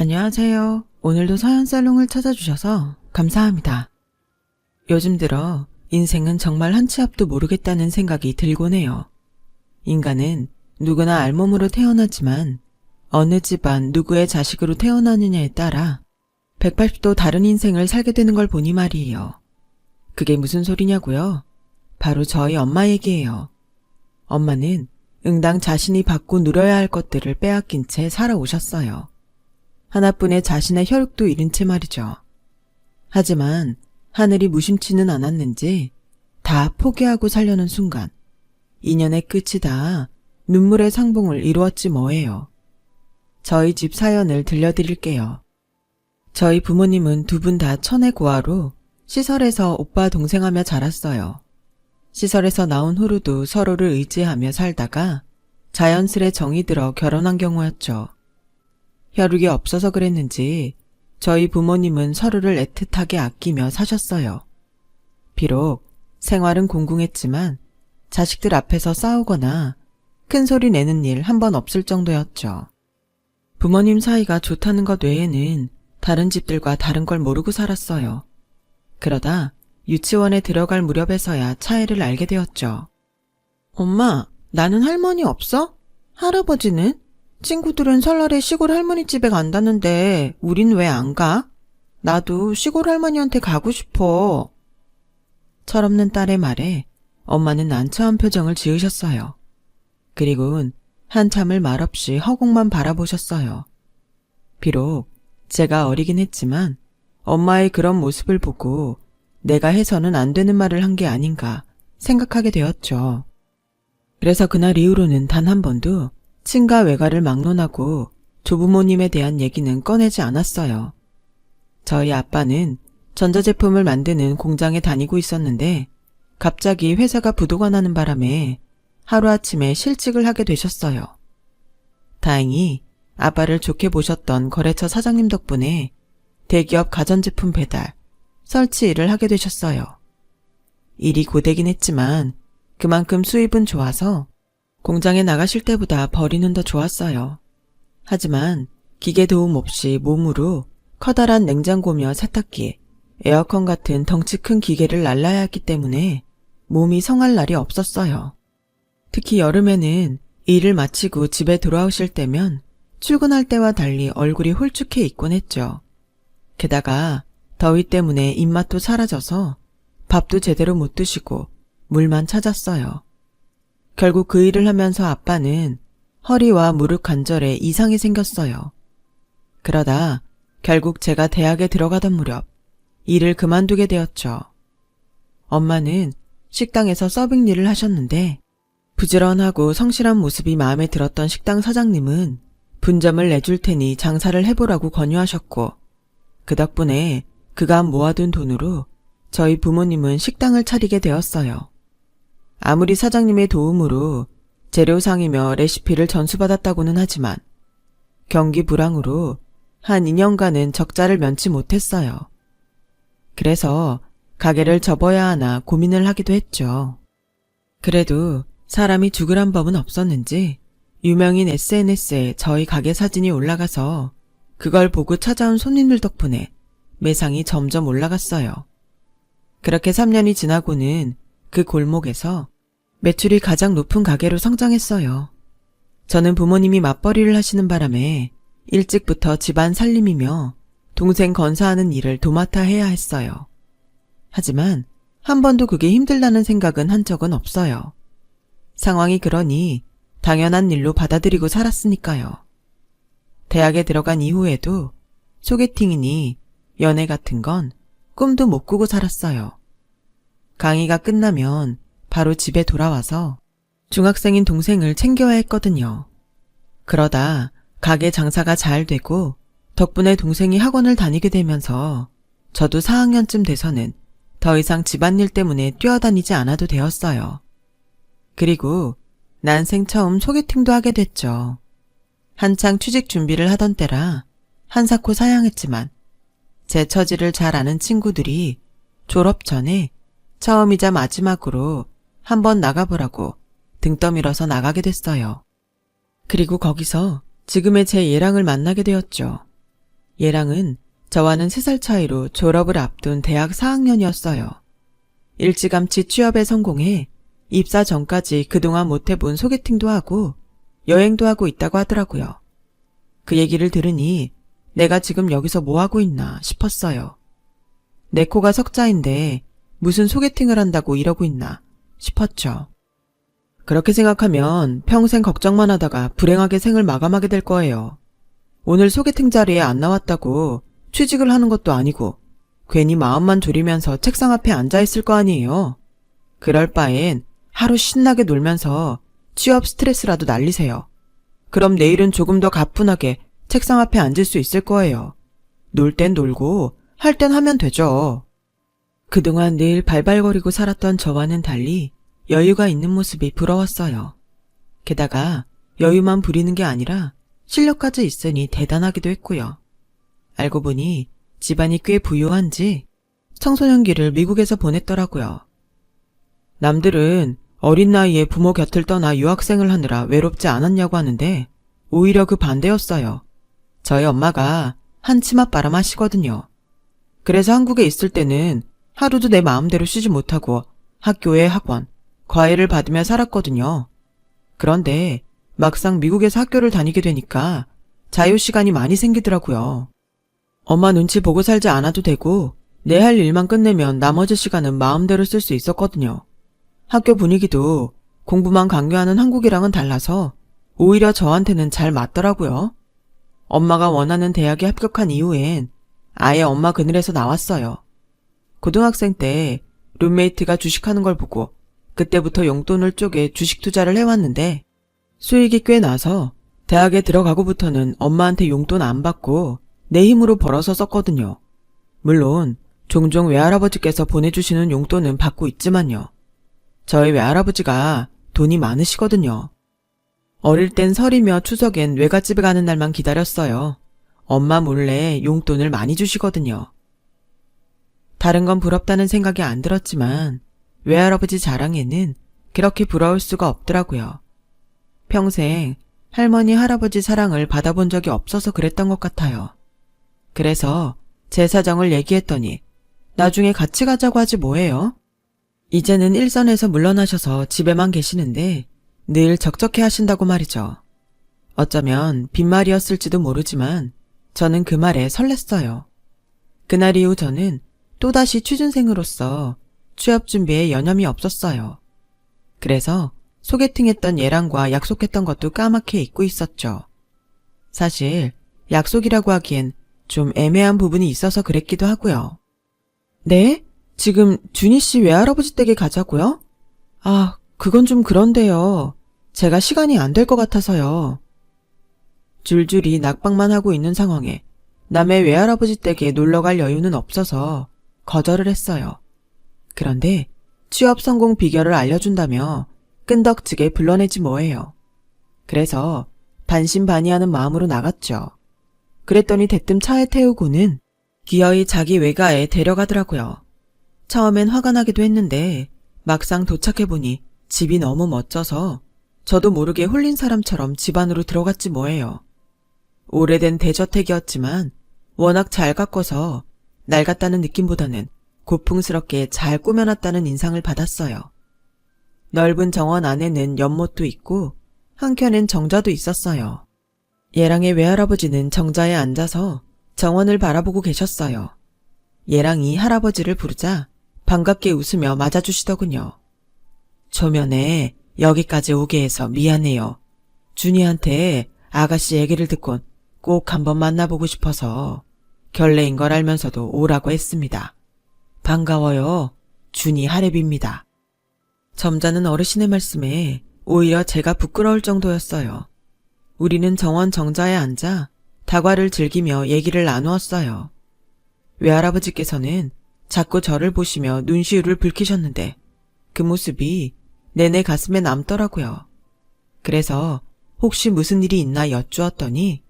안녕하세요. 오늘도 서연살롱을 찾아주셔서 감사합니다. 요즘 들어 인생은 정말 한 치 앞도 모르겠다는 생각이 들곤 해요. 인간은 누구나 알몸으로 태어나지만 어느 집안 누구의 자식으로 태어나느냐에 따라 180도 다른 인생을 살게 되는 걸 보니 말이에요. 그게 무슨 소리냐고요? 바로 저희 엄마 얘기예요. 엄마는 응당 자신이 받고 누려야 할 것들을 빼앗긴 채 살아오셨어요. 하나뿐의 자신의 혈육도 잃은 채 말이죠. 하지만 하늘이 무심치는 않았는지 다 포기하고 살려는 순간 인연의 끝이 다 눈물의 상봉을 이루었지 뭐예요. 저희 집 사연을 들려드릴게요. 저희 부모님은 두 분 다 천의 고아로 시설에서 오빠 동생하며 자랐어요. 시설에서 나온 후로도 서로를 의지하며 살다가 자연스레 정이 들어 결혼한 경우였죠. 혈육이 없어서 그랬는지 저희 부모님은 서로를 애틋하게 아끼며 사셨어요. 비록 생활은 공공했지만 자식들 앞에서 싸우거나 큰 소리 내는 일 한 번 없을 정도였죠. 부모님 사이가 좋다는 것 외에는 다른 집들과 다른 걸 모르고 살았어요. 그러다 유치원에 들어갈 무렵에서야 차이를 알게 되었죠. 엄마, 나는 할머니 없어? 할아버지는? 친구들은 설날에 시골 할머니 집에 간다는데 우린 왜 안 가? 나도 시골 할머니한테 가고 싶어. 철없는 딸의 말에 엄마는 난처한 표정을 지으셨어요. 그리곤 한참을 말없이 허공만 바라보셨어요. 비록 제가 어리긴 했지만 엄마의 그런 모습을 보고 내가 해서는 안 되는 말을 한 게 아닌가 생각하게 되었죠. 그래서 그날 이후로는 단 한 번도 친가 외가를 막론하고 조부모님에 대한 얘기는 꺼내지 않았어요. 저희 아빠는 전자제품을 만드는 공장에 다니고 있었는데 갑자기 회사가 부도가 나는 바람에 하루아침에 실직을 하게 되셨어요. 다행히 아빠를 좋게 보셨던 거래처 사장님 덕분에 대기업 가전제품 배달, 설치 일을 하게 되셨어요. 일이 고되긴 했지만 그만큼 수입은 좋아서 공장에 나가실 때보다 벌이는 더 좋았어요. 하지만 기계 도움 없이 몸으로 커다란 냉장고며 세탁기, 에어컨 같은 덩치 큰 기계를 날라야 했기 때문에 몸이 성할 날이 없었어요. 특히 여름에는 일을 마치고 집에 돌아오실 때면 출근할 때와 달리 얼굴이 홀쭉해 있곤 했죠. 게다가 더위 때문에 입맛도 사라져서 밥도 제대로 못 드시고 물만 찾았어요. 결국 그 일을 하면서 아빠는 허리와 무릎 관절에 이상이 생겼어요. 그러다 결국 제가 대학에 들어가던 무렵 일을 그만두게 되었죠. 엄마는 식당에서 서빙 일을 하셨는데 부지런하고 성실한 모습이 마음에 들었던 식당 사장님은 분점을 내줄 테니 장사를 해보라고 권유하셨고 그 덕분에 그간 모아둔 돈으로 저희 부모님은 식당을 차리게 되었어요. 아무리 사장님의 도움으로 재료상이며 레시피를 전수받았다고는 하지만 경기 불황으로 한 2년간은 적자를 면치 못했어요. 그래서 가게를 접어야 하나 고민을 하기도 했죠. 그래도 사람이 죽으란 법은 없었는지 유명인 SNS에 저희 가게 사진이 올라가서 그걸 보고 찾아온 손님들 덕분에 매상이 점점 올라갔어요. 그렇게 3년이 지나고는 그 골목에서 매출이 가장 높은 가게로 성장했어요. 저는 부모님이 맞벌이를 하시는 바람에 일찍부터 집안 살림이며 동생 건사하는 일을 도맡아 해야 했어요. 하지만 한 번도 그게 힘들다는 생각은 한 적은 없어요. 상황이 그러니 당연한 일로 받아들이고 살았으니까요. 대학에 들어간 이후에도 소개팅이니 연애 같은 건 꿈도 못 꾸고 살았어요. 강의가 끝나면 바로 집에 돌아와서 중학생인 동생을 챙겨야 했거든요. 그러다 가게 장사가 잘 되고 덕분에 동생이 학원을 다니게 되면서 저도 4학년쯤 돼서는 더 이상 집안일 때문에 뛰어다니지 않아도 되었어요. 그리고 난생 처음 소개팅도 하게 됐죠. 한창 취직 준비를 하던 때라 한사코 사양했지만 제 처지를 잘 아는 친구들이 졸업 전에 처음이자 마지막으로 한번 나가보라고 등 떠밀어서 나가게 됐어요. 그리고 거기서 지금의 제 예랑을 만나게 되었죠. 얘랑은 저와는 3살 차이로 졸업을 앞둔 대학 4학년이었어요. 일찌감치 취업에 성공해 입사 전까지 그동안 못해본 소개팅도 하고 여행도 하고 있다고 하더라고요. 그 얘기를 들으니 내가 지금 여기서 뭐 하고 있나 싶었어요. 내 코가 석자인데 무슨 소개팅을 한다고 이러고 있나 싶었죠. 그렇게 생각하면 평생 걱정만 하다가 불행하게 생을 마감하게 될 거예요. 오늘 소개팅 자리에 안 나왔다고 취직을 하는 것도 아니고 괜히 마음만 졸이면서 책상 앞에 앉아있을 거 아니에요. 그럴 바엔 하루 신나게 놀면서 취업 스트레스라도 날리세요. 그럼 내일은 조금 더 가뿐하게 책상 앞에 앉을 수 있을 거예요. 놀 땐 놀고 할 땐 하면 되죠. 그동안 늘 발발거리고 살았던 저와는 달리 여유가 있는 모습이 부러웠어요. 게다가 여유만 부리는 게 아니라 실력까지 있으니 대단하기도 했고요. 알고 보니 집안이 꽤 부유한지 청소년기를 미국에서 보냈더라고요. 남들은 어린 나이에 부모 곁을 떠나 유학생을 하느라 외롭지 않았냐고 하는데 오히려 그 반대였어요. 저희 엄마가 한 치맛바람 하시거든요. 그래서 한국에 있을 때는 하루도 내 마음대로 쉬지 못하고 학교에 학원, 과외를 받으며 살았거든요. 그런데 막상 미국에서 학교를 다니게 되니까 자유시간이 많이 생기더라고요. 엄마 눈치 보고 살지 않아도 되고 내 할 일만 끝내면 나머지 시간은 마음대로 쓸 수 있었거든요. 학교 분위기도 공부만 강요하는 한국이랑은 달라서 오히려 저한테는 잘 맞더라고요. 엄마가 원하는 대학에 합격한 이후엔 아예 엄마 그늘에서 나왔어요. 고등학생 때 룸메이트가 주식하는 걸 보고 그때부터 용돈을 쪼개 주식 투자를 해왔는데 수익이 꽤 나서 대학에 들어가고부터는 엄마한테 용돈 안 받고 내 힘으로 벌어서 썼거든요. 물론 종종 외할아버지께서 보내주시는 용돈은 받고 있지만요. 저희 외할아버지가 돈이 많으시거든요. 어릴 땐 설이며 추석엔 외갓집에 가는 날만 기다렸어요. 엄마 몰래 용돈을 많이 주시거든요. 다른 건 부럽다는 생각이 안 들었지만 외할아버지 자랑에는 그렇게 부러울 수가 없더라고요. 평생 할머니, 할아버지 사랑을 받아본 적이 없어서 그랬던 것 같아요. 그래서 제 사정을 얘기했더니 나중에 같이 가자고 하지 뭐예요? 이제는 일선에서 물러나셔서 집에만 계시는데 늘 적적해 하신다고 말이죠. 어쩌면 빈말이었을지도 모르지만 저는 그 말에 설렜어요. 그날 이후 저는 또다시 취준생으로서 취업 준비에 여념이 없었어요. 그래서 소개팅했던 얘랑과 약속했던 것도 까맣게 잊고 있었죠. 사실 약속이라고 하기엔 좀 애매한 부분이 있어서 그랬기도 하고요. 네? 지금 준희 씨 외할아버지 댁에 가자고요? 아, 그건 좀 그런데요. 제가 시간이 안 될 것 같아서요. 줄줄이 낙방만 하고 있는 상황에 남의 외할아버지 댁에 놀러갈 여유는 없어서 거절을 했어요. 그런데 취업 성공 비결을 알려준다며 끈덕지게 불러내지 뭐예요. 그래서 반신반의하는 마음으로 나갔죠. 그랬더니 대뜸 차에 태우고는 기어이 자기 외가에 데려가더라고요. 처음엔 화가 나기도 했는데 막상 도착해보니 집이 너무 멋져서 저도 모르게 홀린 사람처럼 집 안으로 들어갔지 뭐예요. 오래된 대저택이었지만 워낙 잘 가꿔서 낡았다는 느낌보다는 고풍스럽게 잘 꾸며놨다는 인상을 받았어요. 넓은 정원 안에는 연못도 있고 한켠엔 정자도 있었어요. 예랑의 외할아버지는 정자에 앉아서 정원을 바라보고 계셨어요. 예랑이 할아버지를 부르자 반갑게 웃으며 맞아주시더군요. 초면에 여기까지 오게 해서 미안해요. 준이한테 아가씨 얘기를 듣곤 꼭 한번 만나보고 싶어서 결례인 걸 알면서도 오라고 했습니다. 반가워요. 준이 하랩입니다. 점잖은 어르신의 말씀에 오히려 제가 부끄러울 정도였어요. 우리는 정원 정자에 앉아 다과를 즐기며 얘기를 나누었어요. 외할아버지께서는 자꾸 저를 보시며 눈시울을 붉히셨는데 그 모습이 내내 가슴에 남더라고요. 그래서 혹시 무슨 일이 있나 여쭈었더니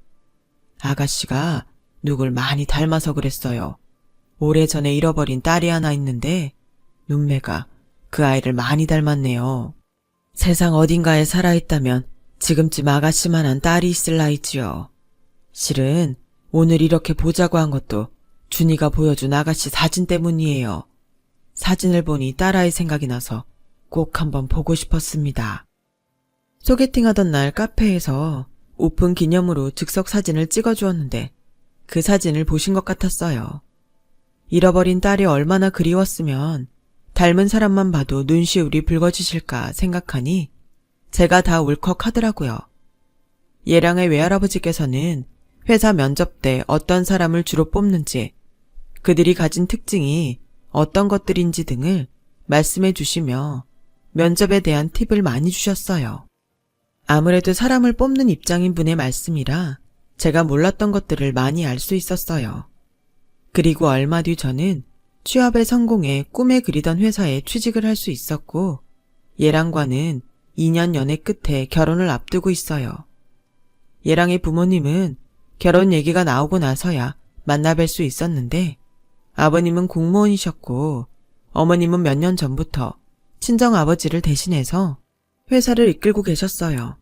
아가씨가 누굴 많이 닮아서 그랬어요. 오래전에 잃어버린 딸이 하나 있는데 눈매가 그 아이를 많이 닮았네요. 세상 어딘가에 살아있다면 지금쯤 아가씨만한 딸이 있을 나이지요. 실은 오늘 이렇게 보자고 한 것도 준이가 보여준 아가씨 사진 때문이에요. 사진을 보니 딸아이 생각이 나서 꼭 한번 보고 싶었습니다. 소개팅하던 날 카페에서 오픈 기념으로 즉석 사진을 찍어주었는데 그 사진을 보신 것 같았어요. 잃어버린 딸이 얼마나 그리웠으면 닮은 사람만 봐도 눈시울이 붉어지실까 생각하니 제가 다 울컥하더라고요. 예랑의 외할아버지께서는 회사 면접 때 어떤 사람을 주로 뽑는지, 그들이 가진 특징이 어떤 것들인지 등을 말씀해 주시며 면접에 대한 팁을 많이 주셨어요. 아무래도 사람을 뽑는 입장인 분의 말씀이라 제가 몰랐던 것들을 많이 알 수 있었어요. 그리고 얼마 뒤 저는 취업에 성공해 꿈에 그리던 회사에 취직을 할 수 있었고 예랑과는 2년 연애 끝에 결혼을 앞두고 있어요. 예랑의 부모님은 결혼 얘기가 나오고 나서야 만나뵐 수 있었는데 아버님은 공무원이셨고 어머님은 몇 년 전부터 친정아버지를 대신해서 회사를 이끌고 계셨어요.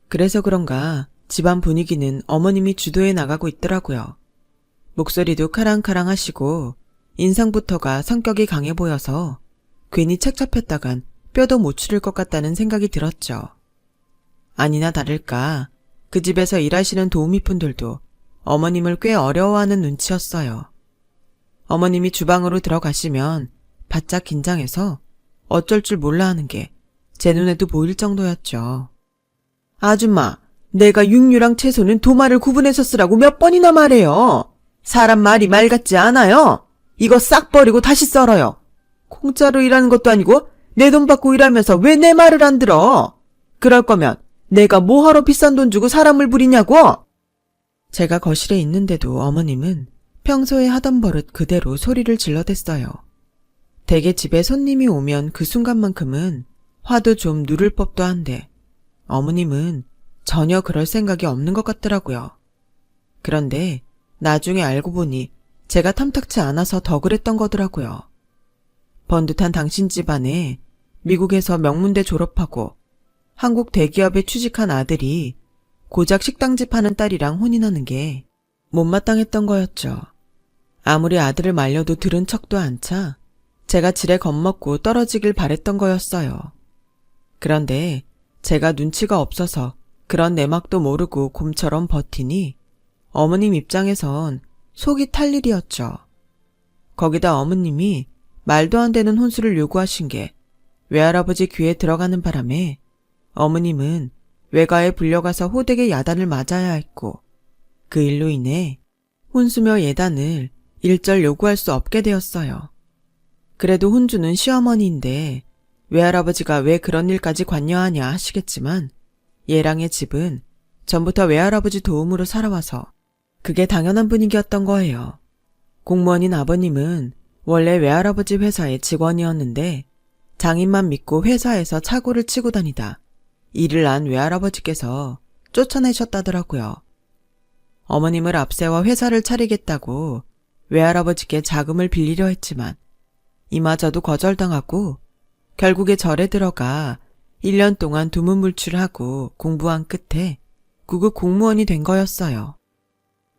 그래서 그런가 집안 분위기는 어머님이 주도해 나가고 있더라고요. 목소리도 카랑카랑하시고 인상부터가 성격이 강해 보여서 괜히 책 잡혔다간 뼈도 못 추릴 것 같다는 생각이 들었죠. 아니나 다를까 그 집에서 일하시는 도우미분들도 어머님을 꽤 어려워하는 눈치였어요. 어머님이 주방으로 들어가시면 바짝 긴장해서 어쩔 줄 몰라 하는 게 제 눈에도 보일 정도였죠. 아줌마, 내가 육류랑 채소는 도마를 구분해서 쓰라고 몇 번이나 말해요. 사람 말이 말 같지 않아요. 이거 싹 버리고 다시 썰어요. 공짜로 일하는 것도 아니고 내 돈 받고 일하면서 왜 내 말을 안 들어? 그럴 거면 내가 뭐하러 비싼 돈 주고 사람을 부리냐고? 제가 거실에 있는데도 어머님은 평소에 하던 버릇 그대로 소리를 질러댔어요. 대개 집에 손님이 오면 그 순간만큼은 화도 좀 누를 법도 한데 어머님은 전혀 그럴 생각이 없는 것 같더라고요. 그런데 나중에 알고 보니 제가 탐탁치 않아서 더 그랬던 거더라고요. 번듯한 당신 집안에 미국에서 명문대 졸업하고 한국 대기업에 취직한 아들이 고작 식당집 하는 딸이랑 혼인하는 게 못마땅했던 거였죠. 아무리 아들을 말려도 들은 척도 안 차 제가 지레 겁먹고 떨어지길 바랬던 거였어요. 그런데 제가 눈치가 없어서 그런 내막도 모르고 곰처럼 버티니 어머님 입장에선 속이 탈 일이었죠. 거기다 어머님이 말도 안 되는 혼수를 요구하신 게 외할아버지 귀에 들어가는 바람에 어머님은 외가에 불려가서 호되게 야단을 맞아야 했고 그 일로 인해 혼수며 예단을 일절 요구할 수 없게 되었어요. 그래도 혼주는 시어머니인데 외할아버지가 왜 그런 일까지 관여하냐 하시겠지만 예랑의 집은 전부터 외할아버지 도움으로 살아와서 그게 당연한 분위기였던 거예요. 공무원인 아버님은 원래 외할아버지 회사의 직원이었는데 장인만 믿고 회사에서 차고를 치고 다니다 일을 안 외할아버지께서 쫓아내셨다더라고요. 어머님을 앞세워 회사를 차리겠다고 외할아버지께 자금을 빌리려 했지만 이마저도 거절당하고 결국에 절에 들어가 1년 동안 두문불출하고 공부한 끝에 구급 공무원이 된 거였어요.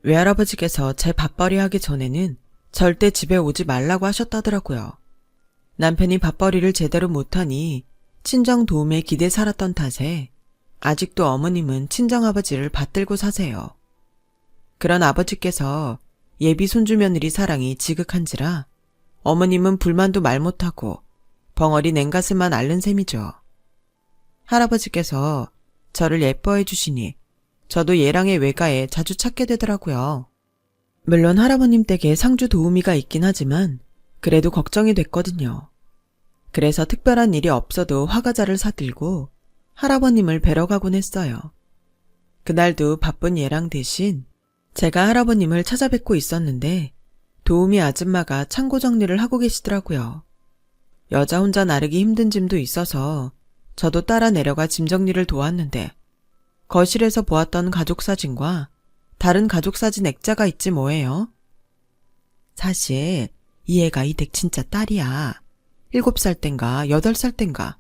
외할아버지께서 제 밥벌이 하기 전에는 절대 집에 오지 말라고 하셨다더라고요. 남편이 밥벌이를 제대로 못하니 친정 도움에 기대 살았던 탓에 아직도 어머님은 친정아버지를 받들고 사세요. 그런 아버지께서 예비 손주 며느리 사랑이 지극한지라 어머님은 불만도 말 못하고 벙어리 냉가슴만 앓는 셈이죠. 할아버지께서 저를 예뻐해 주시니 저도 예랑의 외가에 자주 찾게 되더라고요. 물론 할아버님 댁에 상주 도우미가 있긴 하지만 그래도 걱정이 됐거든요. 그래서 특별한 일이 없어도 화과자를 사들고 할아버님을 뵈러 가곤 했어요. 그날도 바쁜 예랑 대신 제가 할아버님을 찾아뵙고 있었는데 도우미 아줌마가 창고 정리를 하고 계시더라고요. 여자 혼자 나르기 힘든 짐도 있어서 저도 따라 내려가 짐 정리를 도왔는데 거실에서 보았던 가족사진과 다른 가족사진 액자가 있지 뭐예요. 사실 이 애가 이 댁 진짜 딸이야. 7살 땐가 8살 땐가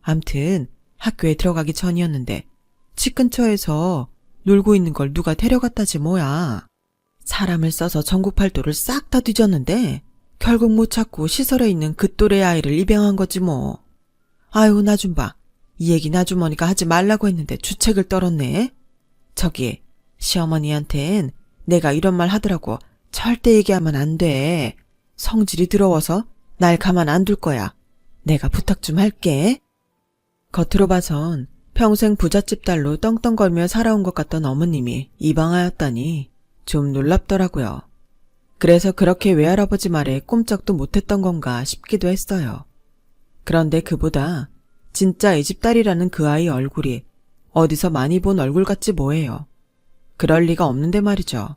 암튼 학교에 들어가기 전이었는데 집 근처에서 놀고 있는 걸 누가 데려갔다지 뭐야. 사람을 써서 전국팔도를 싹 다 뒤졌는데 결국 못 찾고 시설에 있는 그 또래 아이를 입양한 거지 뭐. 아유, 나 좀 봐. 이 얘기 나주머니가 하지 말라고 했는데 주책을 떨었네. 저기 시어머니한텐 내가 이런 말 하더라고 절대 얘기하면 안 돼. 성질이 더러워서 날 가만 안 둘 거야. 내가 부탁 좀 할게. 겉으로 봐선 평생 부잣집 딸로 떵떵거리며 살아온 것 같던 어머님이 입양하였다니 좀 놀랍더라고요. 그래서 그렇게 외할아버지 말에 꼼짝도 못했던 건가 싶기도 했어요. 그런데 그보다 진짜 이 집 딸이라는 그 아이 얼굴이 어디서 많이 본 얼굴 같지 뭐예요. 그럴 리가 없는데 말이죠.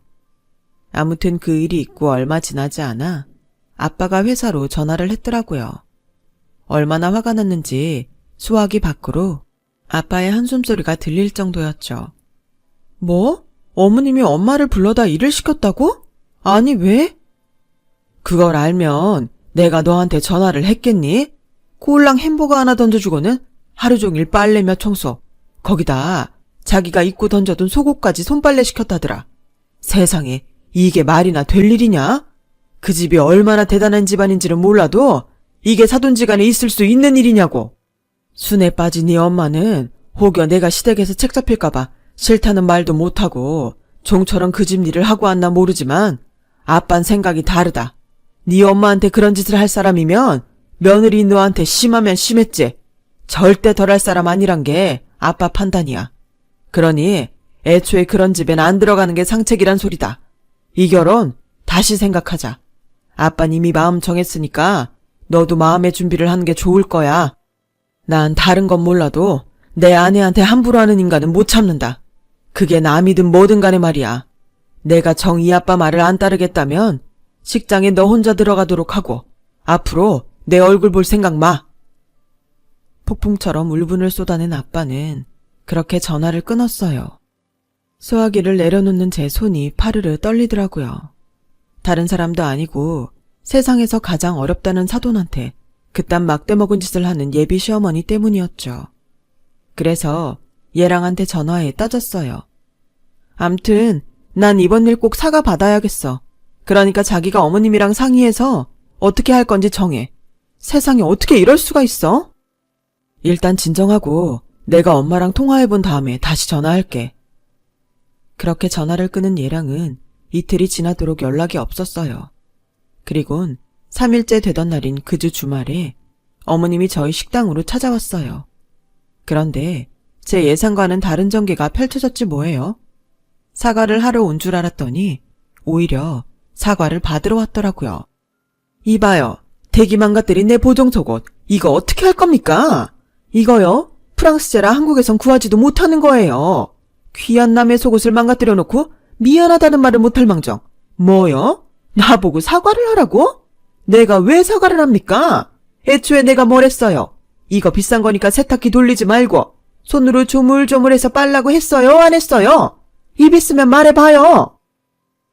아무튼 그 일이 있고 얼마 지나지 않아 아빠가 회사로 전화를 했더라고요. 얼마나 화가 났는지 수화기 밖으로 아빠의 한숨소리가 들릴 정도였죠. 뭐? 어머님이 엄마를 불러다 일을 시켰다고? 아니 왜? 그걸 알면 내가 너한테 전화를 했겠니? 꼴랑 햄버거 하나 던져주고는 하루 종일 빨래며 청소, 거기다 자기가 입고 던져둔 속옷까지 손빨래 시켰다더라. 세상에 이게 말이나 될 일이냐? 그 집이 얼마나 대단한 집안인지는 몰라도 이게 사돈지간에 있을 수 있는 일이냐고. 순에 빠진 네 엄마는 혹여 내가 시댁에서 책 잡힐까봐 싫다는 말도 못하고 종처럼 그 집 일을 하고 왔나 모르지만 아빤 생각이 다르다. 네 엄마한테 그런 짓을 할 사람이면 며느리인 너한테 심하면 심했지. 절대 덜 할 사람 아니란 게 아빠 판단이야. 그러니 애초에 그런 집엔 안 들어가는 게 상책이란 소리다. 이 결혼 다시 생각하자. 아빤 이미 마음 정했으니까 너도 마음의 준비를 하는 게 좋을 거야. 난 다른 건 몰라도 내 아내한테 함부로 하는 인간은 못 참는다. 그게 남이든 뭐든 간에 말이야. 내가 정 이 아빠 말을 안 따르겠다면 식장에 너 혼자 들어가도록 하고 앞으로 내 얼굴 볼 생각 마. 폭풍처럼 울분을 쏟아낸 아빠는 그렇게 전화를 끊었어요. 수화기를 내려놓는 제 손이 파르르 떨리더라고요. 다른 사람도 아니고 세상에서 가장 어렵다는 사돈한테 그딴 막대먹은 짓을 하는 예비 시어머니 때문이었죠. 그래서 얘랑한테 전화해 따졌어요. 암튼 난 이번 일 꼭 사과 받아야겠어. 그러니까 자기가 어머님이랑 상의해서 어떻게 할 건지 정해. 세상에 어떻게 이럴 수가 있어? 일단 진정하고 내가 엄마랑 통화해본 다음에 다시 전화할게. 그렇게 전화를 끊은 얘랑은 이틀이 지나도록 연락이 없었어요. 그리곤 3일째 되던 날인 그 주 주말에 어머님이 저희 식당으로 찾아왔어요. 그런데 제 예상과는 다른 전개가 펼쳐졌지 뭐예요. 사과를 하러 온 줄 알았더니 오히려 사과를 받으러 왔더라고요. 이봐요. 대기망가뜨린 내 보정속옷 이거 어떻게 할 겁니까? 이거요? 프랑스제라 한국에선 구하지도 못하는 거예요. 귀한 남의 속옷을 망가뜨려 놓고 미안하다는 말을 못할 망정. 뭐요? 나보고 사과를 하라고? 내가 왜 사과를 합니까? 애초에 내가 뭘 했어요? 이거 비싼 거니까 세탁기 돌리지 말고 손으로 조물조물해서 빨라고 했어요? 안 했어요? 입 있으면 말해봐요.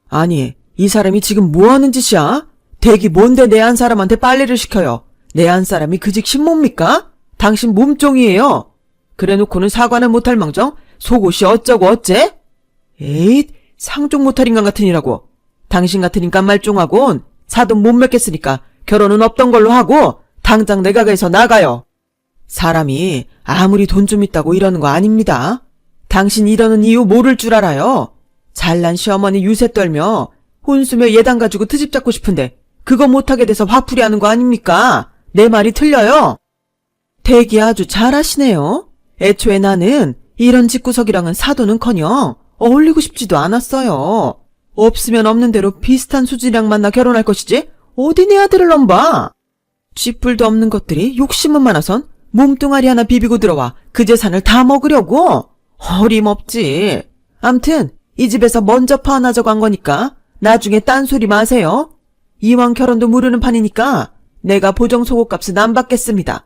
아니, 이 사람이 지금 뭐 하는 짓이야? 댁이 뭔데 내 한 사람한테 빨래를 시켜요? 내 한 사람이 그 직신 뭡니까? 당신 몸종이에요. 그래놓고는 사과는 못할 망정 속옷이 어쩌고 어째? 에잇, 상종 못할 인간 같은 이라고. 당신 같은 인간 말종하곤 사돈 못 맺겠으니까 결혼은 없던 걸로 하고 당장 내 가게에서 나가요. 사람이 아무리 돈 좀 있다고 이러는 거 아닙니다. 당신 이러는 이유 모를 줄 알아요. 잘난 시어머니 유세 떨며 혼수며 예단 가지고 트집 잡고 싶은데 그거 못하게 돼서 화풀이 하는 거 아닙니까? 내 말이 틀려요? 대기 아주 잘하시네요. 애초에 나는 이런 집구석이랑은 사돈은커녕 어울리고 싶지도 않았어요. 없으면 없는 대로 비슷한 수준이랑 만나 결혼할 것이지 어디 내 아들을 넘봐. 쥐뿔도 없는 것들이 욕심은 많아선 몸뚱아리 하나 비비고 들어와 그 재산을 다 먹으려고? 어림없지. 암튼 이 집에서 먼저 파나져 간 거니까 나중에 딴소리 마세요. 이왕 결혼도 모르는 판이니까 내가 보정속옷 값은 안 받겠습니다.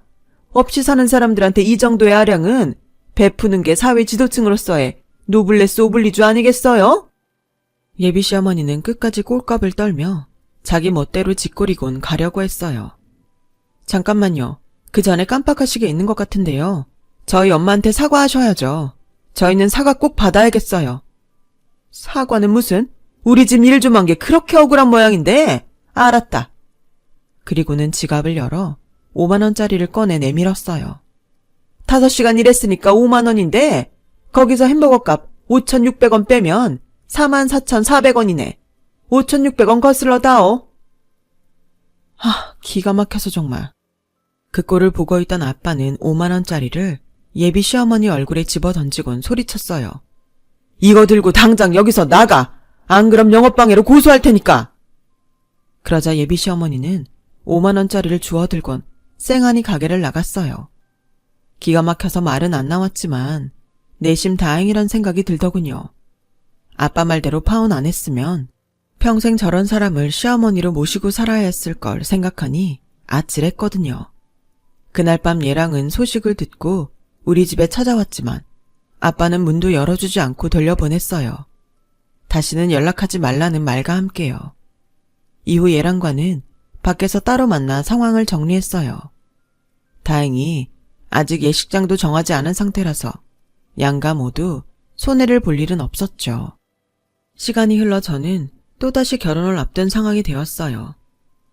없이 사는 사람들한테 이 정도의 아량은 베푸는 게 사회 지도층으로서의 노블레스 오블리주 아니겠어요? 예비 시어머니는 끝까지 꼴값을 떨며 자기 멋대로 짓거리곤 가려고 했어요. 잠깐만요. 그 전에 깜빡하신 게 있는 것 같은데요. 저희 엄마한테 사과하셔야죠. 저희는 사과 꼭 받아야겠어요. 사과는 무슨? 우리 집 일 좀 한 게 그렇게 억울한 모양인데. 알았다. 그리고는 지갑을 열어 5만 원짜리를 꺼내 내밀었어요. 5시간 일했으니까 5만 원인데 거기서 햄버거 값 5,600원 빼면 44,400원이네. 5,600원 거슬러 다오. 기가 막혀서 정말. 그 꼴을 보고 있던 아빠는 5만 원짜리를 예비 시어머니 얼굴에 집어 던지곤 소리쳤어요. 이거 들고 당장 여기서 나가. 안 그럼 영업방해로 고소할 테니까. 그러자 예비 시어머니는 5만 원짜리를 주워 들곤 쌩하니 가게를 나갔어요. 기가 막혀서 말은 안 나왔지만 내심 다행이란 생각이 들더군요. 아빠 말대로 파혼 안 했으면 평생 저런 사람을 시어머니로 모시고 살아야 했을 걸 생각하니 아찔했거든요. 그날 밤 얘랑은 소식을 듣고 우리 집에 찾아왔지만 아빠는 문도 열어주지 않고 돌려보냈어요. 다시는 연락하지 말라는 말과 함께요. 이후 얘랑과는 밖에서 따로 만나 상황을 정리했어요. 다행히 아직 예식장도 정하지 않은 상태라서 양가 모두 손해를 볼 일은 없었죠. 시간이 흘러 저는 또다시 결혼을 앞둔 상황이 되었어요.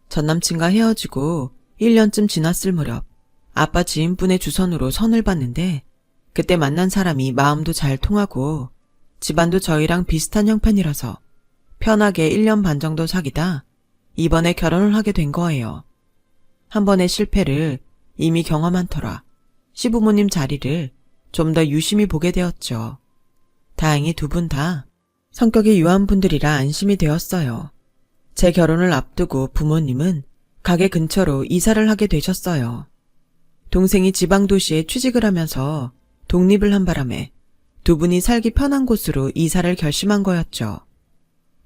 전남친과 헤어지고 1년쯤 지났을 무렵 아빠 지인분의 주선으로 선을 봤는데 그때 만난 사람이 마음도 잘 통하고 집안도 저희랑 비슷한 형편이라서 편하게 1년 반 정도 사귀다 이번에 결혼을 하게 된 거예요. 한 번의 실패를 이미 경험한 터라 시부모님 자리를 좀 더 유심히 보게 되었죠. 다행히 두 분 다 성격이 유한 분들이라 안심이 되었어요. 제 결혼을 앞두고 부모님은 가게 근처로 이사를 하게 되셨어요. 동생이 지방도시에 취직을 하면서 독립을 한 바람에 두 분이 살기 편한 곳으로 이사를 결심한 거였죠.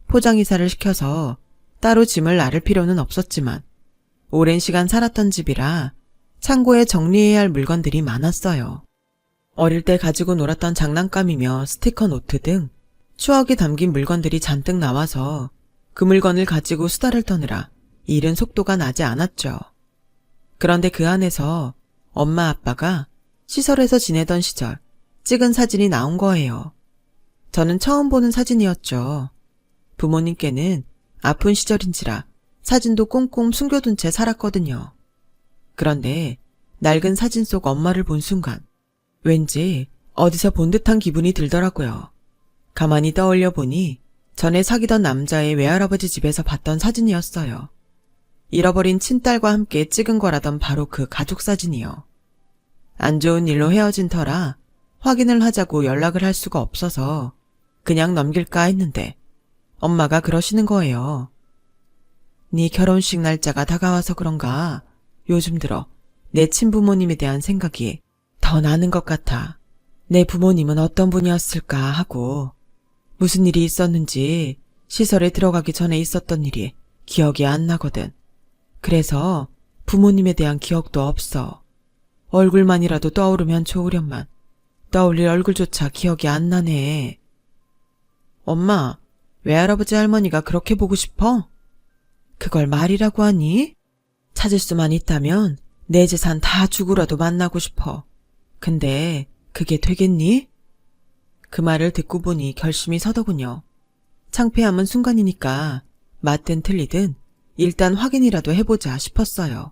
포장 이사를 시켜서 따로 짐을 나를 필요는 없었지만 오랜 시간 살았던 집이라 창고에 정리해야 할 물건들이 많았어요. 어릴 때 가지고 놀았던 장난감이며 스티커 노트 등 추억이 담긴 물건들이 잔뜩 나와서 그 물건을 가지고 수다를 떠느라 일은 속도가 나지 않았죠. 그런데 그 안에서 엄마 아빠가 시설에서 지내던 시절 찍은 사진이 나온 거예요. 저는 처음 보는 사진이었죠. 부모님께는 아픈 시절인지라 사진도 꽁꽁 숨겨둔 채 살았거든요. 그런데 낡은 사진 속 엄마를 본 순간 왠지 어디서 본 듯한 기분이 들더라고요. 가만히 떠올려 보니 전에 사귀던 남자의 외할아버지 집에서 봤던 사진이었어요. 잃어버린 친딸과 함께 찍은 거라던 바로 그 가족 사진이요. 안 좋은 일로 헤어진 터라 확인을 하자고 연락을 할 수가 없어서 그냥 넘길까 했는데 엄마가 그러시는 거예요. 네 결혼식 날짜가 다가와서 그런가 요즘 들어 내 친부모님에 대한 생각이 더 나는 것 같아. 내 부모님은 어떤 분이었을까 하고 무슨 일이 있었는지 시설에 들어가기 전에 있었던 일이 기억이 안 나거든. 그래서 부모님에 대한 기억도 없어. 얼굴만이라도 떠오르면 좋으련만 떠올릴 얼굴조차 기억이 안 나네. 엄마, 외할아버지 할머니가 그렇게 보고 싶어? 그걸 말이라고 하니? 찾을 수만 있다면 내 재산 다 주고라도 만나고 싶어. 근데 그게 되겠니? 그 말을 듣고 보니 결심이 서더군요. 창피함은 순간이니까 맞든 틀리든 일단 확인이라도 해보자 싶었어요.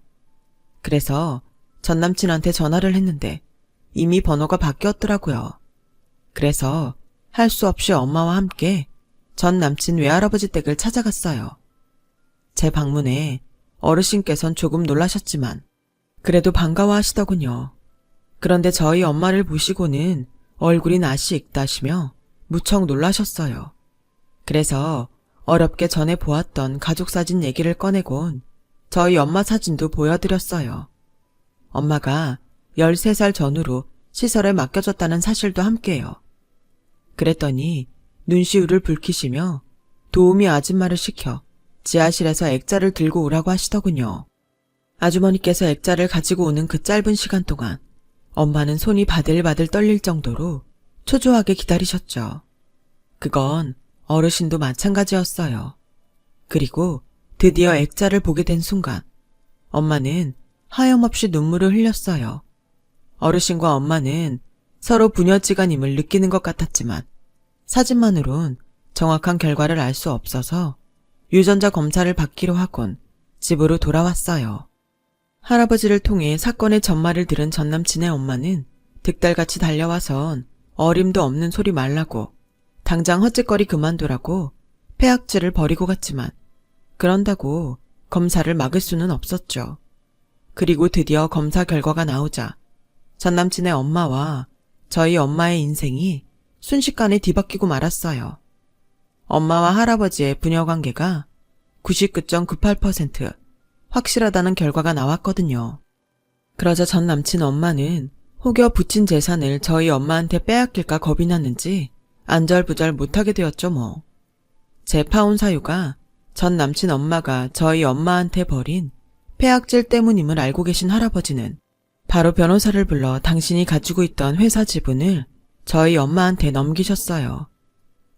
그래서 전 남친한테 전화를 했는데 이미 번호가 바뀌었더라고요. 그래서 할 수 없이 엄마와 함께 전 남친 외할아버지 댁을 찾아갔어요. 제 방문에 어르신께선 조금 놀라셨지만 그래도 반가워하시더군요. 그런데 저희 엄마를 보시고는 얼굴이 낯이 익다시며 무척 놀라셨어요. 그래서 어렵게 전에 보았던 가족사진 얘기를 꺼내곤 저희 엄마 사진도 보여드렸어요. 엄마가 13살 전후로 시설에 맡겨졌다는 사실도 함께요. 그랬더니 눈시울을 붉히시며 도우미 아줌마를 시켜 지하실에서 액자를 들고 오라고 하시더군요. 아주머니께서 액자를 가지고 오는 그 짧은 시간 동안 엄마는 손이 바들바들 떨릴 정도로 초조하게 기다리셨죠. 그건 어르신도 마찬가지였어요. 그리고 드디어 액자를 보게 된 순간 엄마는 하염없이 눈물을 흘렸어요. 어르신과 엄마는 서로 부녀지간임을 느끼는 것 같았지만 사진만으론 정확한 결과를 알 수 없어서 유전자 검사를 받기로 하곤 집으로 돌아왔어요. 할아버지를 통해 사건의 전말을 들은 전남친의 엄마는 득달같이 달려와선 어림도 없는 소리 말라고 당장 헛짓거리 그만두라고 폐악질을 버리고 갔지만 그런다고 검사를 막을 수는 없었죠. 그리고 드디어 검사 결과가 나오자 전남친의 엄마와 저희 엄마의 인생이 순식간에 뒤바뀌고 말았어요. 엄마와 할아버지의 부녀관계가 99.98% 확실하다는 결과가 나왔거든요. 그러자 전 남친 엄마는 혹여 붙인 재산을 저희 엄마한테 빼앗길까 겁이 났는지 안절부절 못하게 되었죠 뭐. 제 파혼 사유가 전 남친 엄마가 저희 엄마한테 벌인 폐악질 때문임을 알고 계신 할아버지는 바로 변호사를 불러 당신이 가지고 있던 회사 지분을 저희 엄마한테 넘기셨어요.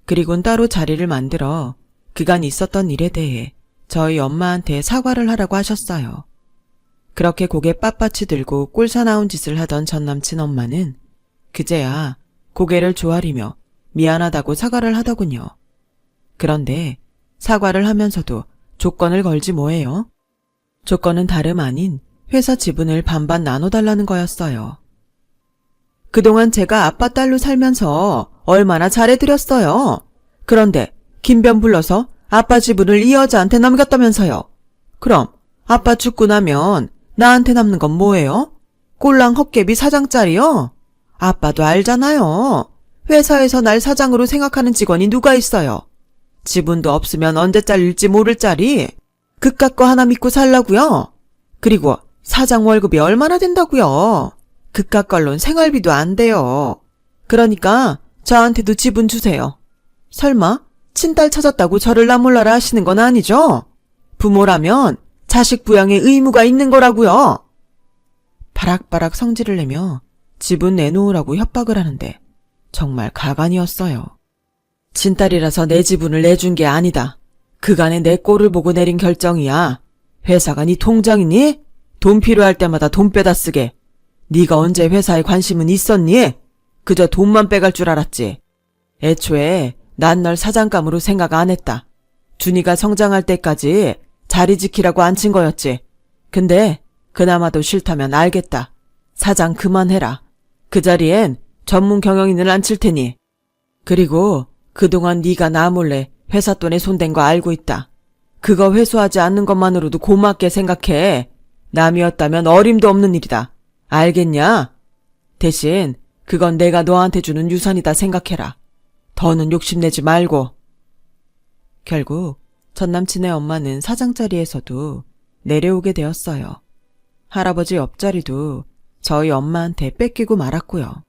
그리곤 따로 자리를 만들어 그간 있었던 일에 대해 저희 엄마한테 사과를 하라고 하셨어요. 그렇게 고개 빳빳이 들고 꼴사나운 짓을 하던 전 남친 엄마는 그제야 고개를 조아리며 미안하다고 사과를 하더군요. 그런데 사과를 하면서도 조건을 걸지 뭐예요? 조건은 다름 아닌 회사 지분을 반반 나눠달라는 거였어요. 그동안 제가 아빠 딸로 살면서 얼마나 잘해드렸어요. 그런데 김변 불러서 아빠 지분을 이 여자한테 넘겼다면서요. 그럼 아빠 죽고 나면 나한테 남는 건 뭐예요? 꼴랑 헛개비 사장짜리요? 아빠도 알잖아요. 회사에서 날 사장으로 생각하는 직원이 누가 있어요. 지분도 없으면 언제 잘릴지 모를 짜리. 그깟 거 하나 믿고 살라고요? 그리고 사장 월급이 얼마나 된다고요? 그깟 걸론 생활비도 안 돼요. 그러니까 저한테도 지분 주세요. 설마 친딸 찾았다고 저를 나몰라라 하시는 건 아니죠? 부모라면 자식 부양에 의무가 있는 거라고요. 바락바락 성질을 내며 지분 내놓으라고 협박을 하는데 정말 가관이었어요. 친딸이라서 내 지분을 내준 게 아니다. 그간에 내 꼴을 보고 내린 결정이야. 회사가 네 통장이니? 돈 필요할 때마다 돈 빼다 쓰게. 네가 언제 회사에 관심은 있었니? 그저 돈만 빼갈 줄 알았지. 애초에 난 널 사장감으로 생각 안 했다. 준이가 성장할 때까지 자리 지키라고 앉힌 거였지. 근데 그나마도 싫다면 알겠다. 사장 그만해라. 그 자리엔 전문 경영인을 앉힐 테니. 그리고 그동안 네가 나 몰래 회사 돈에 손댄 거 알고 있다. 그거 회수하지 않는 것만으로도 고맙게 생각해. 남이었다면 어림도 없는 일이다. 알겠냐? 대신 그건 내가 너한테 주는 유산이다 생각해라. 더는 욕심내지 말고. 결국 전 남친의 엄마는 사장 자리에서도 내려오게 되었어요. 할아버지 옆자리도 저희 엄마한테 뺏기고 말았고요.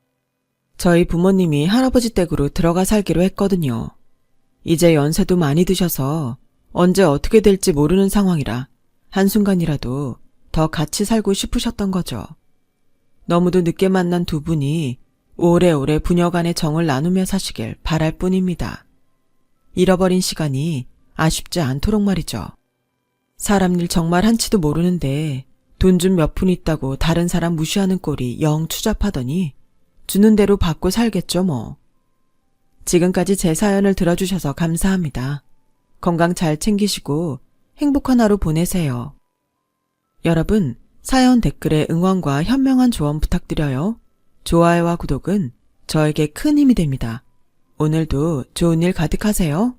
저희 부모님이 할아버지 댁으로 들어가 살기로 했거든요. 이제 연세도 많이 드셔서 언제 어떻게 될지 모르는 상황이라 한순간이라도 더 같이 살고 싶으셨던 거죠. 너무도 늦게 만난 두 분이 오래오래 부녀간의 정을 나누며 사시길 바랄 뿐입니다. 잃어버린 시간이 아쉽지 않도록 말이죠. 사람 일 정말 한치도 모르는데 돈 좀 몇 푼 있다고 다른 사람 무시하는 꼴이 영 추잡하더니 주는 대로 받고 살겠죠 뭐. 지금까지 제 사연을 들어주셔서 감사합니다. 건강 잘 챙기시고 행복한 하루 보내세요. 여러분, 사연 댓글에 응원과 현명한 조언 부탁드려요. 좋아요와 구독은 저에게 큰 힘이 됩니다. 오늘도 좋은 일 가득하세요.